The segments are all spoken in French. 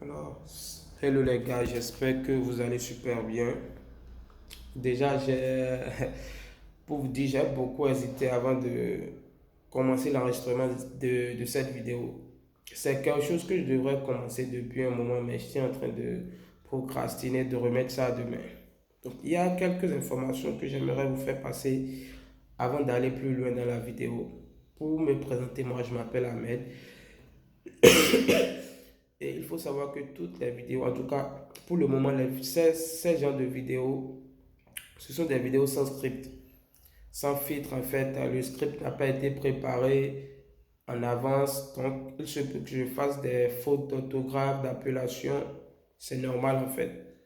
Alors, hello les gars, j'espère que vous allez super bien. Déjà, pour vous dire, j'ai beaucoup hésité avant de commencer l'enregistrement de cette vidéo. C'est quelque chose que je devrais commencer depuis un moment, mais je suis en train de procrastiner, de remettre ça à demain. Donc, il y a quelques informations que j'aimerais vous faire passer avant d'aller plus loin dans la vidéo. Pour me présenter, moi, je m'appelle Ahmed. Et il faut savoir que toutes les vidéos, en tout cas pour le moment, ces genres de vidéos, ce sont des vidéos sans script, sans filtre en fait. Le script n'a pas été préparé en avance, donc il se peut que je fasse des fautes d'orthographe, d'appellation, c'est normal en fait.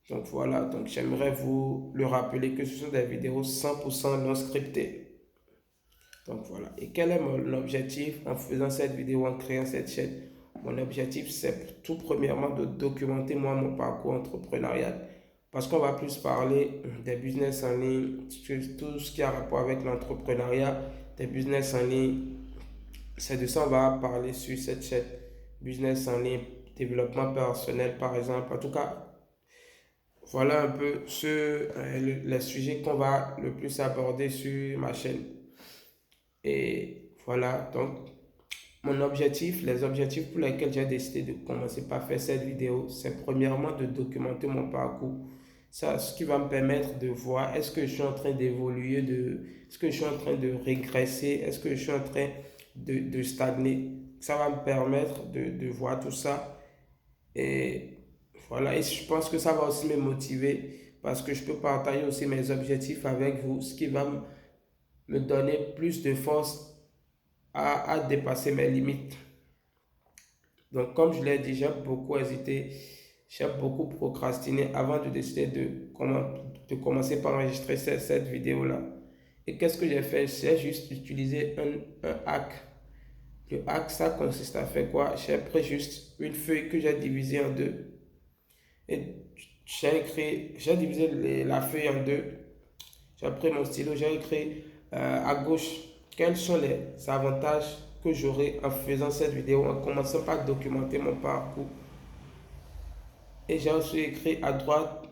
Donc voilà, donc j'aimerais vous le rappeler que ce sont des vidéos 100% non scriptées. Donc voilà. Et quel est mon objectif en faisant cette vidéo, en créant cette chaîne? Mon objectif, c'est tout premièrement de documenter moi mon parcours entrepreneurial. Parce qu'on va plus parler des business en ligne, tout ce qui a rapport avec l'entrepreneuriat, des business en ligne. C'est de ça qu'on va parler sur cette chaîne. Business en ligne, développement personnel par exemple. En tout cas, voilà un peu les sujets qu'on va le plus aborder sur ma chaîne. Et voilà, donc mon objectif, les objectifs pour lesquels j'ai décidé de commencer par faire cette vidéo, c'est premièrement de documenter mon parcours. Ça, ce qui va me permettre de voir est-ce que je suis en train d'évoluer, est-ce que je suis en train de régresser, est-ce que je suis en train de stagner. Ça va me permettre de voir tout ça. Et voilà, et je pense que ça va aussi me motiver parce que je peux partager aussi mes objectifs avec vous, ce qui va me donner plus de force à dépasser mes limites. Donc, comme je l'ai dit, j'ai beaucoup hésité, j'ai beaucoup procrastiné avant de décider de commencer par enregistrer cette vidéo-là. Et qu'est-ce que j'ai fait? J'ai juste utilisé un hack. Le hack, ça consiste à faire quoi? J'ai pris juste une feuille que j'ai divisée en deux. Et j'ai divisé la feuille en deux. J'ai pris mon stylo, j'ai écrit à gauche quels sont les avantages que j'aurai en faisant cette vidéo, en commençant par documenter mon parcours. Et j'ai aussi écrit à droite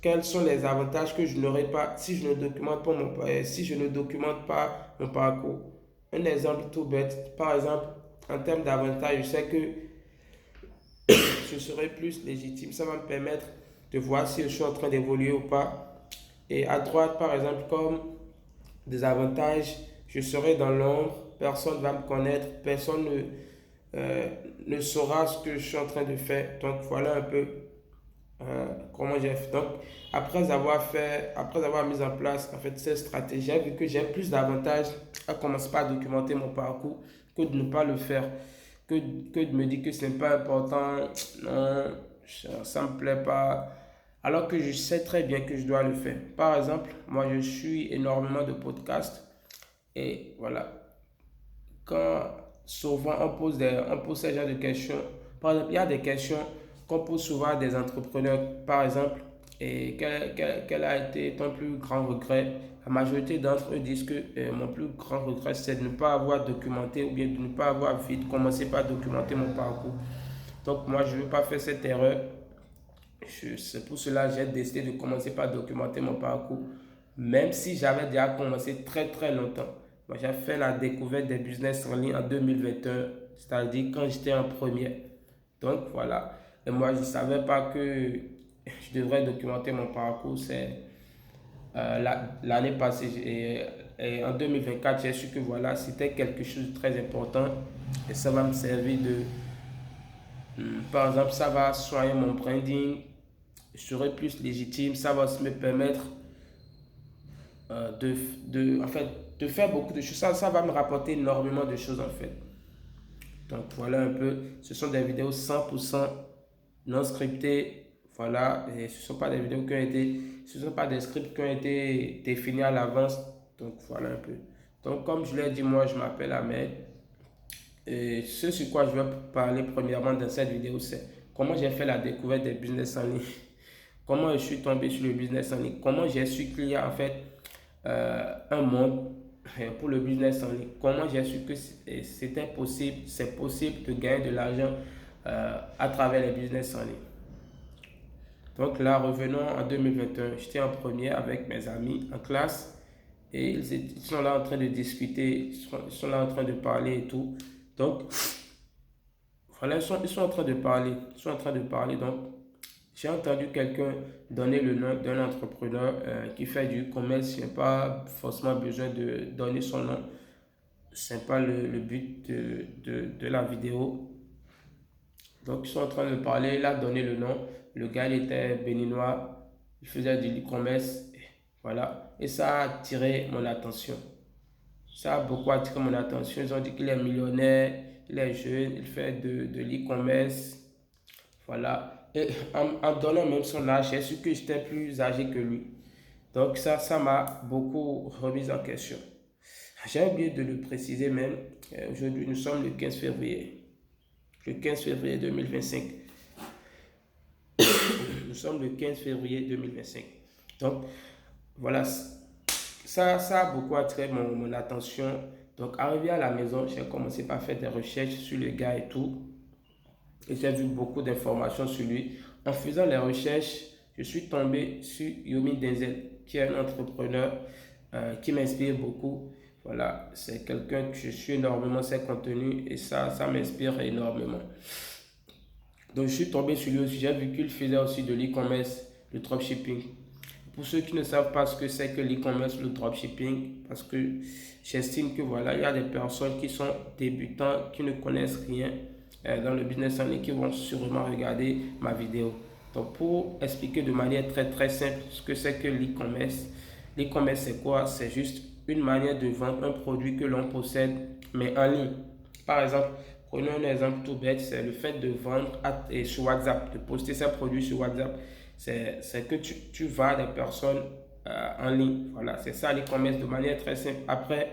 quels sont les avantages que je n'aurai pas si je ne documente pas si je ne documente pas mon parcours. Un exemple tout bête, par exemple, en termes d'avantages, je sais que je serai plus légitime. Ça va me permettre de voir si je suis en train d'évoluer ou pas. Et à droite, par exemple, comme des avantages, je serai dans l'ombre, personne ne va me connaître, personne ne saura ce que je suis en train de faire. Donc voilà un peu comment j'ai fait. Donc après avoir mis en place en fait cette stratégie, j'ai vu que j'ai plus d'avantages à commencer par documenter mon parcours que de ne pas le faire, que, que de me dire que ce n'est pas important, non, ça ne me plaît pas, alors que je sais très bien que je dois le faire. Par exemple, moi je suis énormément de podcasts et voilà, quand souvent on pose ce genre de questions, par exemple, il y a des questions qu'on pose souvent à des entrepreneurs, par exemple, et quel a été ton plus grand regret? La majorité d'entre eux disent que mon plus grand regret, c'est de ne pas avoir documenté ou bien de ne pas avoir vite commencé par documenter mon parcours. Donc moi, je ne veux pas faire cette erreur. C'est pour cela que j'ai décidé de commencer par documenter mon parcours, même si j'avais déjà commencé très très longtemps. Moi, j'ai fait la découverte des business en ligne en 2021, c'est-à-dire quand j'étais en première. Donc voilà. Et moi, je ne savais pas que je devrais documenter mon parcours. C'est l'année passée. Et en 2024, j'ai su que voilà, c'était quelque chose de très important. Et ça va me servir par exemple, ça va soigner mon branding, je serai plus légitime, ça va aussi me permettre en fait, de faire beaucoup de choses. Ça va me rapporter énormément de choses en fait. Donc voilà un peu, ce sont des vidéos 100% non scriptées. Voilà, et ce ne sont pas des vidéos qui ont été, ce ne sont pas des scripts qui ont été définis à l'avance. Donc voilà un peu. Donc comme je l'ai dit, moi je m'appelle Ahmed. Et ce sur quoi je vais parler premièrement dans cette vidéo, c'est comment j'ai fait la découverte des business en ligne. Comment je suis tombé sur le business en ligne. Comment j'ai su qu'il y a en fait un monde pour le business en ligne. Comment j'ai su que c'était possible, c'est possible de gagner de l'argent à travers les business en ligne. Donc là, revenons en 2021. J'étais en première avec mes amis en classe et ils sont là en train de discuter, ils sont là en train de parler et tout. Donc, voilà, ils sont en train de parler. Ils sont en train de parler. Donc, j'ai entendu quelqu'un donner le nom d'un entrepreneur qui fait du commerce. Je n'ai pas forcément besoin de donner son nom. Ce n'est pas le but de la vidéo. Donc, ils sont en train de parler. Il a donné le nom. Le gars, il était béninois. Il faisait du e-commerce. Voilà. Et ça a attiré mon attention. Ça a beaucoup attiré mon attention. Ils ont dit qu'il est millionnaire, il est jeune, il fait de l'e-commerce. Voilà. Et en donnant même son âge, j'ai su que j'étais plus âgé que lui. Donc ça m'a beaucoup remis en question. J'ai oublié de le préciser même. Aujourd'hui, nous sommes le 15 février. Le 15 février 2025. Nous sommes le 15 février 2025. Donc, voilà. Ça a beaucoup attiré mon attention. Donc, arrivé à la maison, j'ai commencé par faire des recherches sur le gars et tout. Et j'ai vu beaucoup d'informations sur lui. En faisant les recherches, je suis tombé sur Yomi Denzel, qui est un entrepreneur qui m'inspire beaucoup. Voilà, c'est quelqu'un que je suis énormément ses contenus et ça m'inspire énormément. Donc, je suis tombé sur lui aussi. J'ai vu qu'il faisait aussi de l'e-commerce, du dropshipping. Pour ceux qui ne savent pas ce que c'est que l'e-commerce, le dropshipping, parce que j'estime que voilà, il y a des personnes qui sont débutants, qui ne connaissent rien dans le business en ligne, qui vont sûrement regarder ma vidéo. Donc, pour expliquer de manière très simple ce que c'est que l'e-commerce c'est quoi? C'est juste une manière de vendre un produit que l'on possède, mais en ligne. Par exemple, prenons un exemple tout bête, c'est le fait de vendre sur WhatsApp, de poster ses produits sur WhatsApp. C'est que tu vas des personnes en ligne. Voilà, c'est ça l'e-commerce de manière très simple. Après,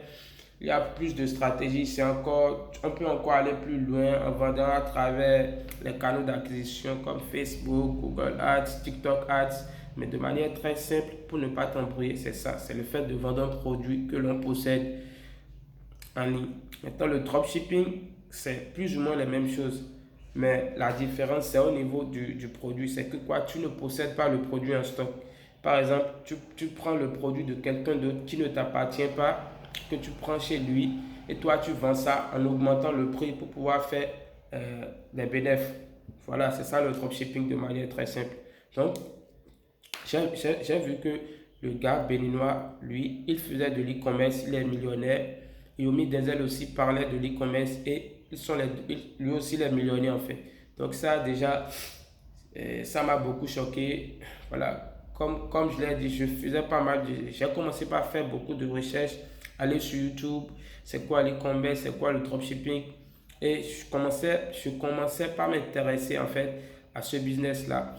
il y a plus de stratégies. On peut encore aller plus loin en vendant à travers les canaux d'acquisition comme Facebook, Google Ads, TikTok Ads. Mais de manière très simple, pour ne pas t'embrouiller, c'est ça. C'est le fait de vendre un produit que l'on possède en ligne. Maintenant, le dropshipping, c'est plus ou moins les mêmes choses. Mais la différence, c'est au niveau du produit. C'est que quoi, tu ne possèdes pas le produit en stock. Par exemple, tu prends le produit de quelqu'un d'autre qui ne t'appartient pas, que tu prends chez lui, et toi, tu vends ça en augmentant le prix pour pouvoir faire des bénéfices. Voilà, c'est ça le dropshipping de manière très simple. Donc, j'ai vu que le gars béninois, lui, il faisait de l'e-commerce, il est millionnaire. Yomi Denzel aussi parlait de l'e-commerce et lui aussi, il est millionnaire en fait. Donc ça déjà, ça m'a beaucoup choqué. Voilà, comme je l'ai dit, je faisais pas mal j'ai commencé par faire beaucoup de recherches, aller sur YouTube, c'est quoi l'e-commerce, c'est quoi le dropshipping. Et je commençais par m'intéresser en fait à ce business-là.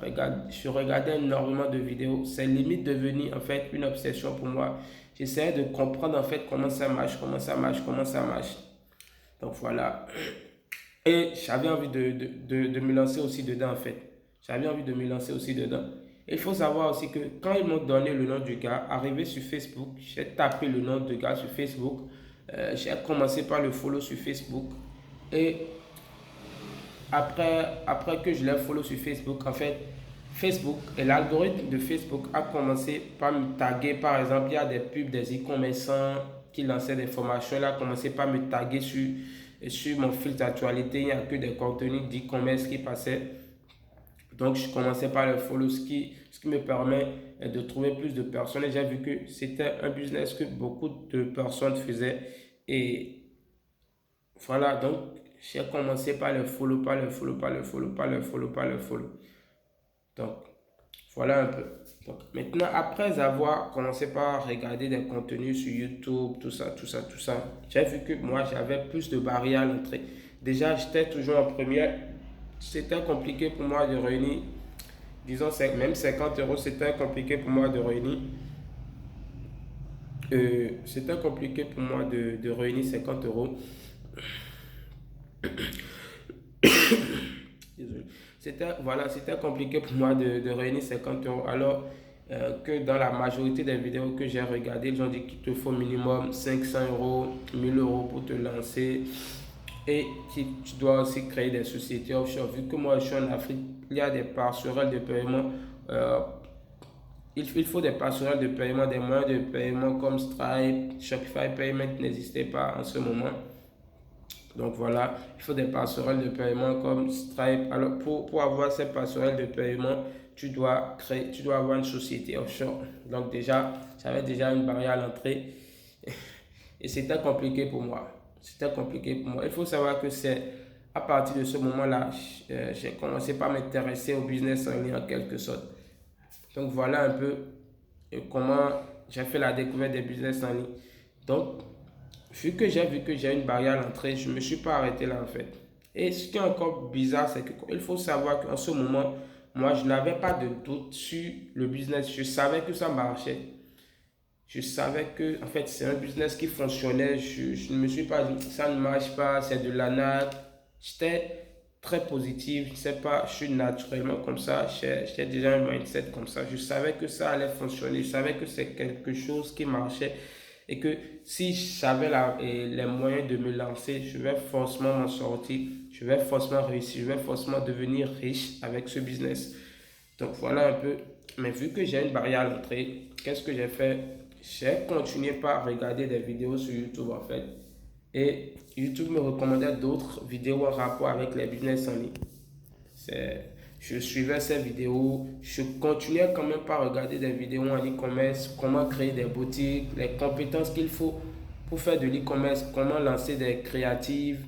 Je regardais énormément de vidéos. C'est limite devenu en fait une obsession pour moi. J'essayais de comprendre en fait comment ça marche, comment ça marche, comment ça marche. Donc voilà. Et j'avais envie de me lancer aussi dedans en fait. J'avais envie de me lancer aussi dedans. Et il faut savoir aussi que quand ils m'ont donné le nom du gars, arrivé sur Facebook, j'ai tapé le nom du gars sur Facebook. J'ai commencé par le follow sur Facebook. Et après que je l'ai follow sur Facebook, en fait, Facebook et l'algorithme de Facebook a commencé par me taguer. Par exemple, il y a des pubs des e-commerçants qui lançaient des formations. Il a commencé par me taguer sur mon fil d'actualité. Il n'y a que des contenus d'e-commerce qui passaient. Donc, je commençais par le follow, ce qui me permet de trouver plus de personnes. Et j'ai vu que c'était un business que beaucoup de personnes faisaient. Et voilà, donc, j'ai commencé par le follow, par le follow, par le follow, par le follow, par le follow. Donc, voilà un peu. Donc, maintenant, après avoir commencé par regarder des contenus sur YouTube, tout ça, j'ai vu que moi, j'avais plus de barrières à l'entrée. Déjà, j'étais toujours en première. C'était compliqué pour moi de réunir, disons, même 50 euros, c'était compliqué pour moi de réunir. C'était compliqué pour moi de réunir 50 euros. Désolé. C'était compliqué pour moi de réunir 50 euros. Alors que dans la majorité des vidéos que j'ai regardées, ils ont dit qu'il te faut minimum 500 euros, 1000 euros pour te lancer. Et tu dois aussi créer des sociétés offshore. Vu que moi je suis en Afrique, il y a des passerelles de paiement. euh, il faut des passerelles de paiement, des moyens de paiement comme Stripe, Shopify Payment n'existait pas en ce moment. Donc voilà, il faut des passerelles de paiement comme Stripe. Alors pour avoir ces passerelles de paiement, tu dois avoir une société offshore. Donc déjà, j'avais déjà une barrière à l'entrée et c'était compliqué pour moi. C'était compliqué pour moi. Il faut savoir que c'est à partir de ce moment-là, j'ai commencé par m'intéresser au business en ligne en quelque sorte. Donc voilà un peu comment j'ai fait la découverte des business en ligne. Donc, vu que j'ai une barrière à l'entrée, je ne me suis pas arrêté là en fait. Et ce qui est encore bizarre, c'est qu'il faut savoir qu'en ce moment, moi, je n'avais pas de doute sur le business. Je savais que ça marchait. Je savais que, en fait, c'est un business qui fonctionnait. Je ne me suis pas dit, ça ne marche pas, c'est de l'arnaque. J'étais très positif. Je sais pas, je suis naturellement comme ça. J'ai déjà un mindset comme ça. Je savais que ça allait fonctionner. Je savais que c'est quelque chose qui marchait. Et que si j'avais les moyens de me lancer, je vais forcément m'en sortir. Je vais forcément réussir. Je vais forcément devenir riche avec ce business. Donc voilà un peu. Mais vu que j'ai une barrière à l'entrée, qu'est-ce que j'ai fait? J'ai continué par regarder des vidéos sur YouTube en fait. Et YouTube me recommandait d'autres vidéos en rapport avec les business en ligne. Je suivais ces vidéos, je continuais quand même par regarder des vidéos en e-commerce, comment créer des boutiques, les compétences qu'il faut pour faire de l'e-commerce, comment lancer des créatives,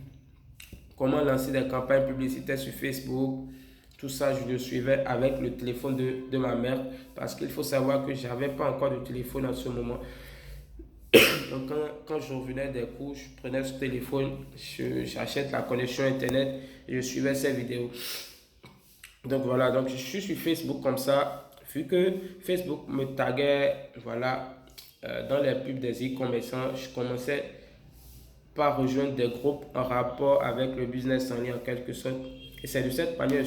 comment lancer des campagnes publicitaires sur Facebook. Tout ça, je le suivais avec le téléphone de ma mère parce qu'il faut savoir que je n'avais pas encore de téléphone en ce moment. Donc, quand je revenais des cours, je prenais ce téléphone, j'achète la connexion Internet et je suivais ces vidéos. Donc, voilà, donc je suis sur Facebook comme ça. Vu que Facebook me taguait, voilà, dans les pubs des e-commerçants, je commençais par rejoindre des groupes en rapport avec le business en ligne en quelque sorte. Et c'est de cette manière que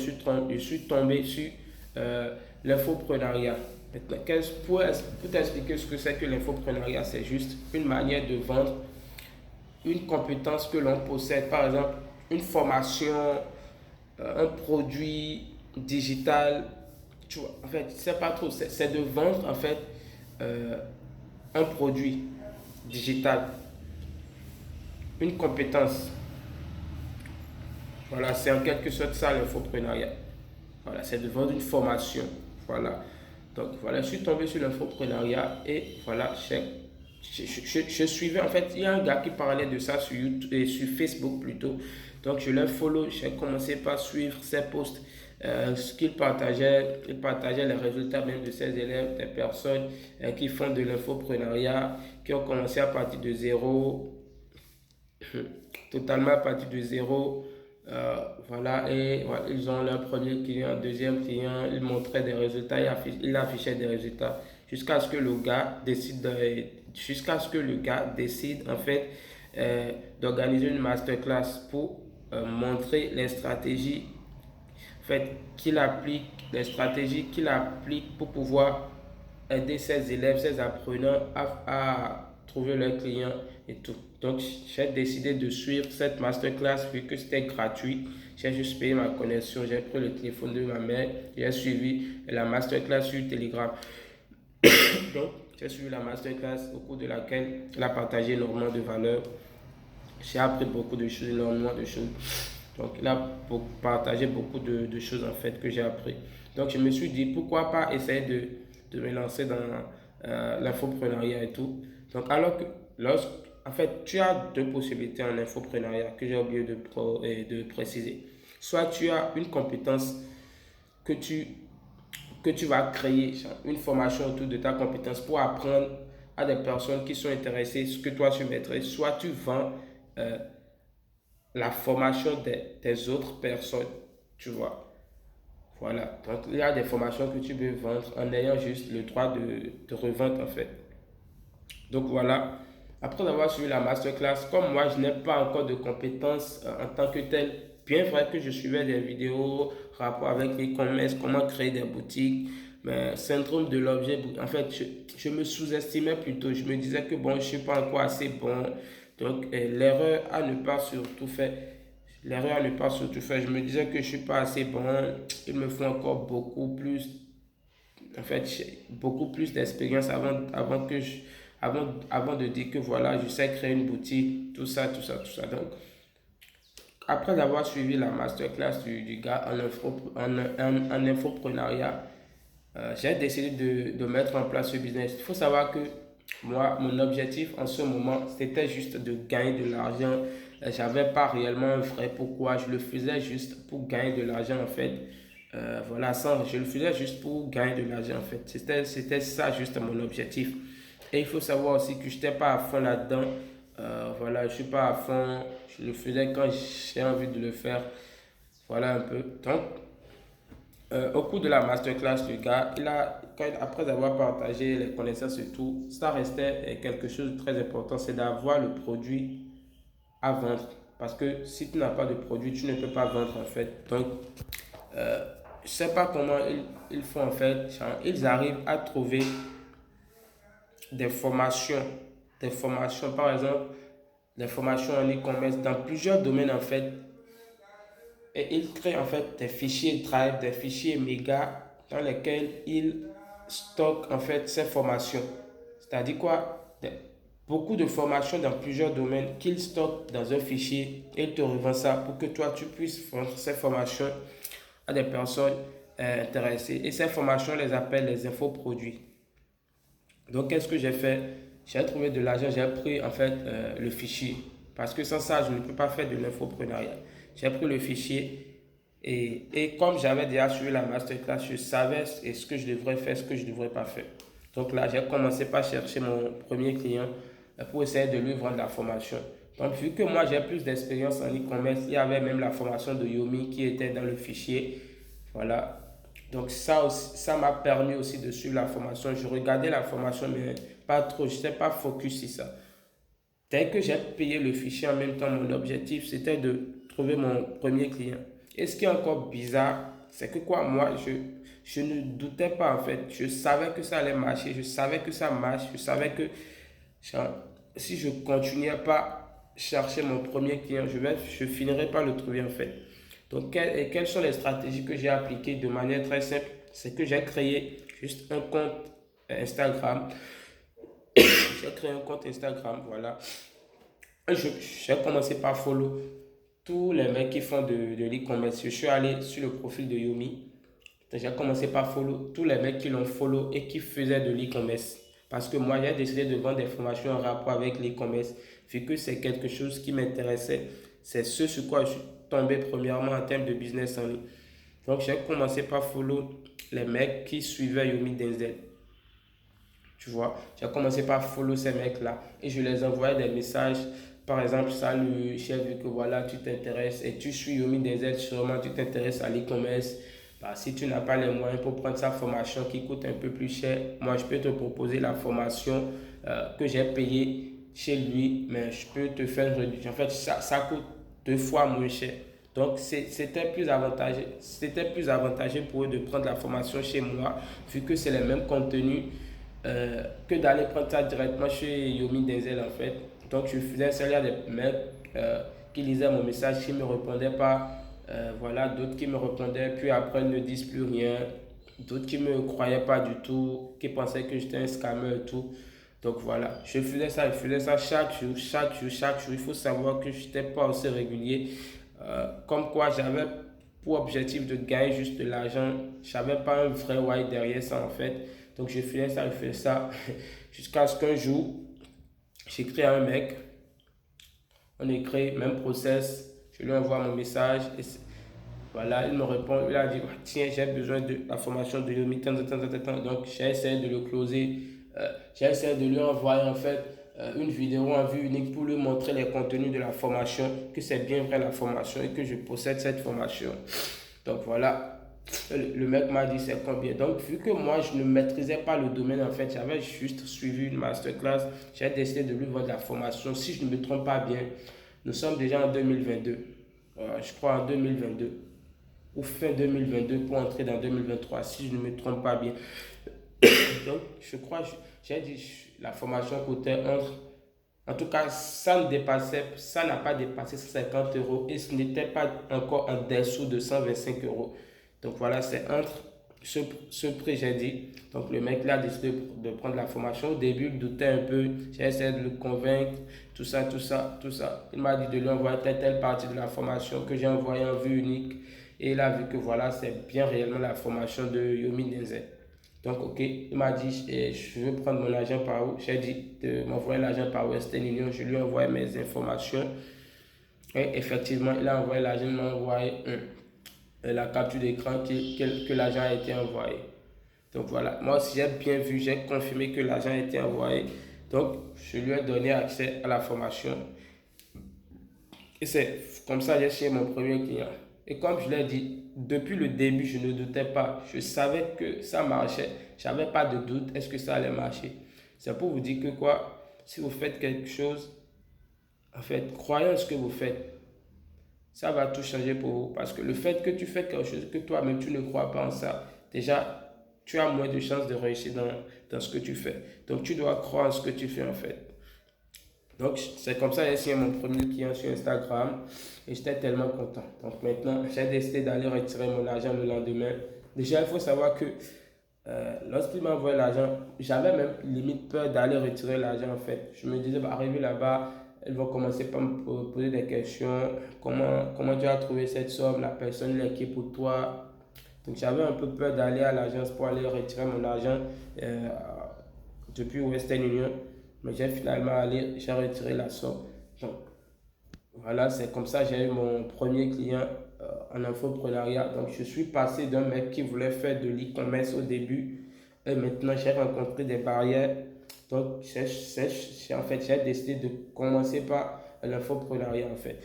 je suis tombé sur l'infoprenariat. Maintenant, pour t'expliquer ce que c'est que l'infoprenariat, c'est juste une manière de vendre une compétence que l'on possède. Par exemple, une formation, un produit digital. Tu vois, en fait, c'est pas trop. C'est de vendre, en fait, euh, un produit digital, une compétence. Voilà, c'est en quelque sorte ça l'infoprenariat. Voilà, c'est de vendre une formation. Voilà. Donc voilà, je suis tombé sur l'infoprenariat et voilà, je suivais, en fait, il y a un gars qui parlait de ça sur YouTube et sur Facebook plutôt. Donc je le follow, j'ai commencé par suivre ses posts, ce qu'il partageait. Il partageait les résultats même de ses élèves, des personnes qui font de l'infoprenariat, qui ont commencé à partir de zéro, totalement à partir de zéro. Voilà, et voilà, ils ont leur premier client, deuxième client, ils montraient des résultats, ils affichaient des résultats jusqu'à ce que le gars décide jusqu'à ce que le gars décide en fait d'organiser une masterclass pour montrer les stratégies en fait qu'il applique, les stratégies qu'il applique pour pouvoir aider ses élèves, ses apprenants à trouver leurs clients et tout. Donc, j'ai décidé de suivre cette masterclass vu que c'était gratuit. J'ai juste payé ma connexion, j'ai pris le téléphone de ma mère, j'ai suivi la masterclass sur Telegram. Donc, j'ai suivi la masterclass au cours de laquelle elle a partagé énormément de valeurs. J'ai appris beaucoup de choses, énormément de choses. Donc, il a partagé beaucoup de choses en fait que j'ai appris. Donc, je me suis dit, pourquoi pas essayer de me lancer dans l'infoprenariat et tout. Donc, alors que, en fait, tu as deux possibilités en infoprenariat que j'ai oublié de préciser. Soit tu as une compétence que que tu vas créer, une formation autour de ta compétence pour apprendre à des personnes qui sont intéressées, ce que toi tu maîtrises. Soit tu vends euh, la formation des autres personnes, tu vois. Voilà. Donc, il y a des formations que tu peux vendre en ayant juste le droit de revente, en fait. Donc, voilà. Après avoir suivi la masterclass, comme moi, je n'ai pas encore de compétences en tant que tel, bien vrai que je suivais des vidéos, rapport avec l'e-commerce, comment créer des boutiques, mais syndrome de l'objet, en fait, je me sous-estimais plutôt. Je me disais que bon, je ne suis pas encore assez bon. Donc, l'erreur à ne pas surtout faire, l'erreur à ne pas surtout faire. Je me disais que je suis pas assez bon, il me faut encore beaucoup plus, en fait, j'ai beaucoup plus d'expérience avant de dire que voilà, je sais créer une boutique, tout ça, tout ça, tout ça. Donc, après avoir suivi la masterclass du gars en infoprenariat, j'ai décidé de mettre en place ce business. Il faut savoir que moi, mon objectif en ce moment, c'était juste de gagner de l'argent. J'avais pas réellement un vrai pourquoi. Je le faisais juste pour gagner de l'argent en fait. Voilà, ça, je le faisais juste pour gagner de l'argent en fait. C'était ça juste mon objectif. Et il faut savoir aussi que je n'étais pas à fond là-dedans. Voilà, je ne suis pas à fond. Je le faisais quand j'ai envie de le faire. Voilà un peu. Donc, au cours de la masterclass, le gars, après avoir partagé les connaissances et tout, ça restait quelque chose de très important, c'est d'avoir le produit à vendre. Parce que si tu n'as pas de produit, tu ne peux pas vendre en fait. Donc, euh, je ne sais pas comment ils font en fait. Genre, ils arrivent à trouver des formations, par exemple, des formations en e-commerce dans plusieurs domaines en fait. Et il crée en fait des fichiers Drive, des fichiers méga dans lesquels il stocke en fait ses formations. C'est-à-dire quoi? Beaucoup de formations dans plusieurs domaines qu'il stocke dans un fichier et il te revend ça pour que toi tu puisses vendre ces formations à des personnes intéressées. Et ces formations, on les appelle les infoproduits. Donc qu'est-ce que j'ai fait? J'ai trouvé de l'argent, j'ai pris en fait le fichier. Parce que sans ça, je ne peux pas faire de l'infoprenariat. J'ai pris le fichier et comme j'avais déjà suivi la masterclass, je savais ce que je devrais faire, ce que je ne devrais pas faire. Donc là, j'ai commencé par chercher mon premier client pour essayer de lui vendre la formation. Donc vu que moi j'ai plus d'expérience en e-commerce, il y avait même la formation de Yomi qui était dans le fichier. Voilà. Donc ça aussi, ça m'a permis aussi de suivre la formation. Je regardais la formation, mais pas trop. Je n'étais pas focus sur ça. Dès que j'ai payé le fichier en même temps, mon objectif, c'était de trouver mon premier client. Et ce qui est encore bizarre, c'est que quoi, moi, je ne doutais pas en fait. Je savais que ça allait marcher, je savais que ça marche, je savais que genre, si je continuais pas chercher mon premier client, je finirais par le trouver en fait. Donc, quelles sont les stratégies que j'ai appliquées de manière très simple? C'est que j'ai créé juste un compte Instagram. J'ai créé un compte Instagram, voilà. J'ai commencé par follow tous les mecs qui font de l'e-commerce. Je suis allé sur le profil de Yomi. J'ai commencé par follow tous les mecs qui l'ont follow et qui faisaient de l'e-commerce. Parce que moi, j'ai décidé de vendre des formations en rapport avec l'e-commerce, vu que c'est quelque chose qui m'intéressait. C'est ce sur quoi je suis tombé premièrement en termes de business en ligne. Donc, j'ai commencé par follow les mecs qui suivaient Yomi Denzel. Tu vois, j'ai commencé par follow ces mecs-là et je les envoyais des messages. Par exemple, salut, j'ai vu que voilà, tu t'intéresses et tu suis Yomi Denzel, sûrement tu t'intéresses à l'e-commerce. Bah, si tu n'as pas les moyens pour prendre sa formation qui coûte un peu plus cher, moi je peux te proposer la formation que j'ai payée chez lui, mais je peux te faire une réduction. En fait, ça coûte 2 fois moins cher. Donc, c'était plus avantageux pour eux de prendre la formation chez moi, vu que c'est les mêmes contenus que d'aller prendre ça directement chez Yomi Denzel en fait. Donc je faisais ça, il y a des mecs qui lisaient mon message, qui ne me répondaient pas. Voilà, d'autres qui me répondaient, puis après ils ne disent plus rien. D'autres qui ne me croyaient pas du tout, qui pensaient que j'étais un scammer et tout. Donc voilà, je faisais ça chaque jour, chaque jour, chaque jour. Il faut savoir que je n'étais pas aussi régulier. Comme quoi j'avais pour objectif de gagner juste de l'argent. Je n'avais pas un vrai why derrière ça en fait. Donc je faisais ça jusqu'à ce qu'un jour, j'écris à un mec, on écrit, même process, je lui envoie mon message et voilà, il me répond, il a dit, tiens, j'ai besoin de la formation de Yomi, donc j'ai essayé de le closer, j'ai essayé de lui envoyer en fait une vidéo en vue unique pour lui montrer les contenus de la formation, que c'est bien vrai la formation et que je possède cette formation. Donc voilà, le mec m'a dit c'est combien. Donc vu que moi je ne maîtrisais pas le domaine en fait, j'avais juste suivi une masterclass, j'ai décidé de lui vendre la formation. Si je ne me trompe pas bien, nous sommes déjà en 2022, je crois en 2022 ou fin 2022 pour entrer dans 2023 si je ne me trompe pas bien. Donc je crois, j'ai dit la formation coûtait En tout cas, ça n'a pas dépassé 50 euros et ce n'était pas encore en dessous de 125 euros. Donc voilà, c'est entre ce prix, j'ai dit. Donc le mec là a décidé de prendre la formation. Au début, il doutait un peu. J'ai essayé de le convaincre, tout ça, tout ça, tout ça. Il m'a dit de lui envoyer telle partie de la formation que j'ai envoyée en vue unique. Et il a vu que voilà, c'est bien réellement la formation de Yomi Denzel. Donc, ok, il m'a dit, je veux prendre mon argent par où? J'ai dit de m'envoyer l'argent par Western Union. Je lui ai envoyé mes informations. Et effectivement, il a envoyé l'argent, il m'a envoyé la capture d'écran que l'argent a été envoyé. Donc voilà, moi aussi j'ai bien vu, j'ai confirmé que l'argent a été envoyé. Donc, je lui ai donné accès à la formation. Et c'est comme ça que j'ai chez mon premier client. Et comme je l'ai dit, depuis le début, je ne doutais pas. Je savais que ça marchait. Je n'avais pas de doute, est-ce que ça allait marcher. C'est pour vous dire que quoi, si vous faites quelque chose, en fait, croyez en ce que vous faites. Ça va tout changer pour vous. Parce que le fait que tu fais quelque chose que toi-même, tu ne crois pas en ça, déjà, tu as moins de chances de réussir dans ce que tu fais. Donc, tu dois croire en ce que tu fais, en fait. Donc, c'est comme ça que j'ai signé mon premier client sur Instagram et j'étais tellement content. Donc, maintenant, j'ai décidé d'aller retirer mon argent le lendemain. Déjà, il faut savoir que lorsqu'il m'a envoyé l'argent, j'avais même limite peur d'aller retirer l'argent en fait. Je me disais, bah, arrivé là-bas, elles vont commencer par me poser des questions. Comment tu as trouvé cette somme? La personne est qui pour toi? Donc, j'avais un peu peur d'aller à l'agence pour aller retirer mon argent euh, depuis Western Union. Mais j'ai finalement allé, j'ai retiré la somme. Donc, voilà, c'est comme ça que j'ai eu mon premier client en infoprenariat. Donc, je suis passé d'un mec qui voulait faire de l'e-commerce au début. Et maintenant, j'ai rencontré des barrières. Donc, en fait, j'ai décidé de commencer par l'infoprenariat, en fait.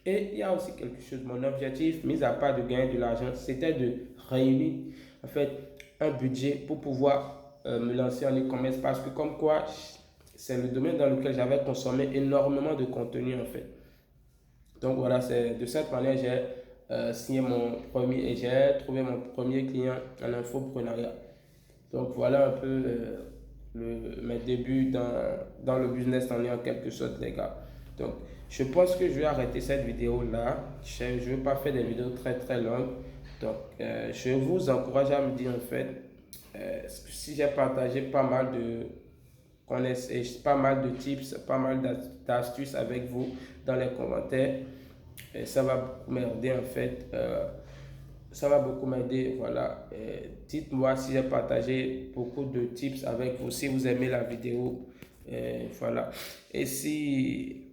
Et il y a aussi quelque chose, mon objectif, mis à part de gagner de l'argent, c'était de réunir, en fait, un budget pour pouvoir me lancer en e-commerce. Parce que comme quoi, c'est le domaine dans lequel j'avais consommé énormément de contenu, en fait. Donc voilà, c'est de cette manière j'ai signé mon premier et j'ai trouvé mon premier client en infoprenariat. Donc voilà un peu mes débuts dans le business en ligne en quelque sorte les gars. Donc je pense que je vais arrêter cette vidéo là. Je ne vais pas faire des vidéos très très longues. Donc je vous encourage à me dire en fait si j'ai partagé pas mal de pas mal de tips, pas mal d'astuces avec vous dans les commentaires. Et ça va beaucoup m'aider en fait. Ça va beaucoup m'aider. Voilà. Dites-moi si j'ai partagé beaucoup de tips avec vous, si vous aimez la vidéo. Voilà. Et si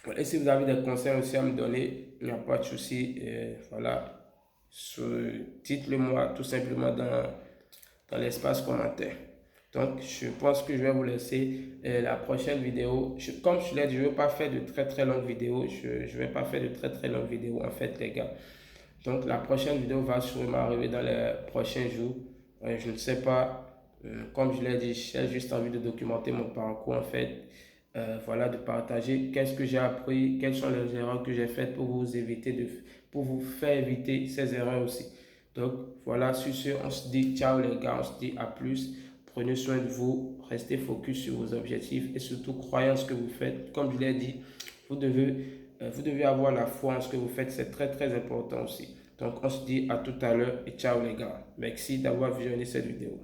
vous avez des conseils aussi à me donner, il n'y a pas de souci. Voilà. Dites-le moi tout simplement dans l'espace commentaire. Donc, je pense que je vais vous laisser la prochaine vidéo. Comme je l'ai dit, je ne vais pas faire de très très longues vidéos. Je ne vais pas faire de très très longues vidéos en fait, les gars. Donc, la prochaine vidéo va sûrement arriver dans les prochains jours. Je ne sais pas. Comme je l'ai dit, j'ai juste envie de documenter mon parcours en fait. Voilà, de partager qu'est-ce que j'ai appris, quelles sont les erreurs que j'ai faites pour vous faire éviter ces erreurs aussi. Donc, voilà, sur ce, on se dit ciao les gars, on se dit à plus. Prenez soin de vous, restez focus sur vos objectifs et surtout croyez en ce que vous faites. Comme je l'ai dit, vous devez avoir la foi en ce que vous faites, c'est très très important aussi. Donc on se dit à tout à l'heure et ciao les gars. Merci d'avoir visionné cette vidéo.